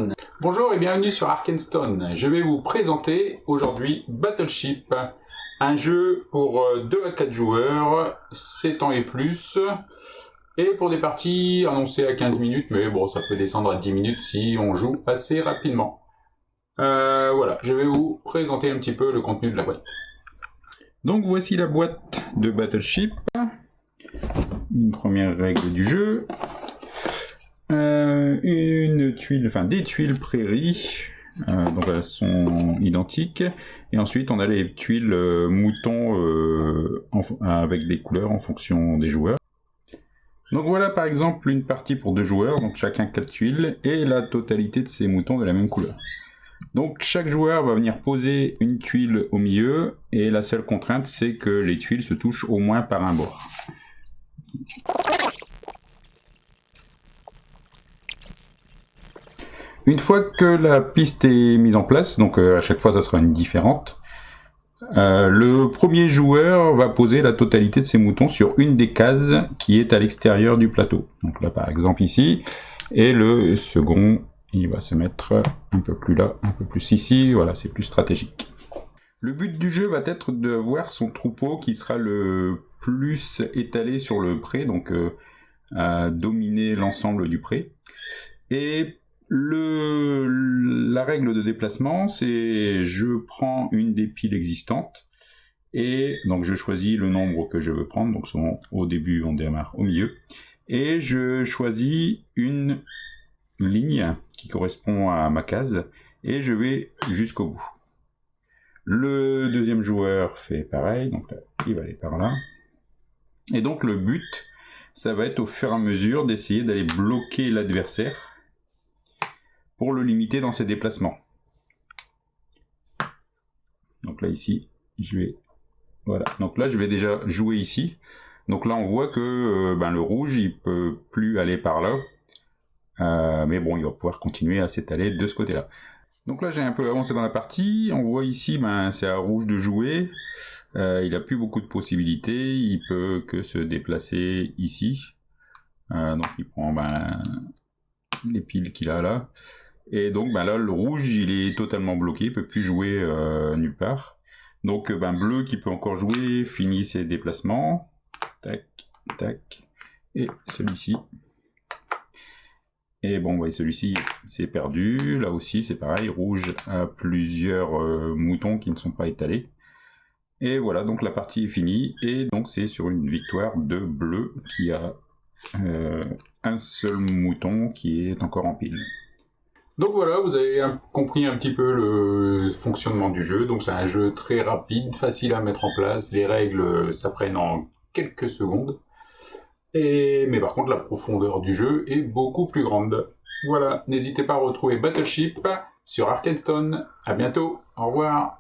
Arkenstone. Bonjour et bienvenue sur Arkenstone. Je vais vous présenter aujourd'hui Battleship, un jeu pour 2 à 4 joueurs, 7 ans et plus, et pour des parties annoncées à 15 minutes, mais bon, ça peut descendre à 10 minutes si on joue assez rapidement. Voilà, je vais vous présenter un petit peu le contenu de la boîte. Donc voici la boîte de Battleship, une première règle du jeu, une tuile, enfin des tuiles prairies, donc elles sont identiques, et ensuite on a les tuiles moutons avec des couleurs en fonction des joueurs. Donc voilà par exemple une partie pour 2 joueurs, donc chacun 4 tuiles, et la totalité de ces moutons de la même couleur. Donc chaque joueur va venir poser une tuile au milieu, et la seule contrainte c'est que les tuiles se touchent au moins par un bord. Une fois que la piste est mise en place, donc à chaque fois ça sera une différente, le premier joueur va poser la totalité de ses moutons sur une des cases qui est à l'extérieur du plateau. Donc là par exemple ici, et le second il va se mettre un peu plus là, un peu plus ici, voilà, c'est plus stratégique. Le but du jeu va être de voir son troupeau qui sera le plus étalé sur le pré, donc dominer l'ensemble du pré. Et la règle de déplacement, c'est je prends une des piles existantes, et donc je choisis le nombre que je veux prendre, donc souvent au début on démarre au milieu, et je choisis une ligne qui correspond à ma case, et je vais jusqu'au bout. Le deuxième joueur fait pareil, donc là, il va aller par là. Et donc le but, ça va être au fur et à mesure d'essayer d'aller bloquer l'adversaire pour le limiter dans ses déplacements. Donc là ici, voilà. Donc là je vais déjà jouer ici. Donc là on voit que le rouge il peut plus aller par là. Mais bon, il va pouvoir continuer à s'étaler de ce côté-là. Donc là, j'ai un peu avancé dans la partie. On voit ici, c'est à rouge de jouer. Il n'a plus beaucoup de possibilités. Il peut que se déplacer ici. Donc il prend les piles qu'il a là. Et donc là, le rouge, il est totalement bloqué. Il ne peut plus jouer nulle part. Donc bleu qui peut encore jouer, finit ses déplacements. Tac, tac. Et celui-ci. Et bon, voyez, celui-ci, c'est perdu. Là aussi, c'est pareil. Rouge a plusieurs moutons qui ne sont pas étalés. Et voilà, donc la partie est finie. Et donc, c'est sur une victoire de bleu qui a un seul mouton qui est encore en pile. Donc voilà, vous avez compris un petit peu le fonctionnement du jeu. Donc c'est un jeu très rapide, facile à mettre en place. Les règles s'apprennent en quelques secondes. Mais par contre, la profondeur du jeu est beaucoup plus grande. Voilà, n'hésitez pas à retrouver Battleship sur Arkenstone. À bientôt, au revoir.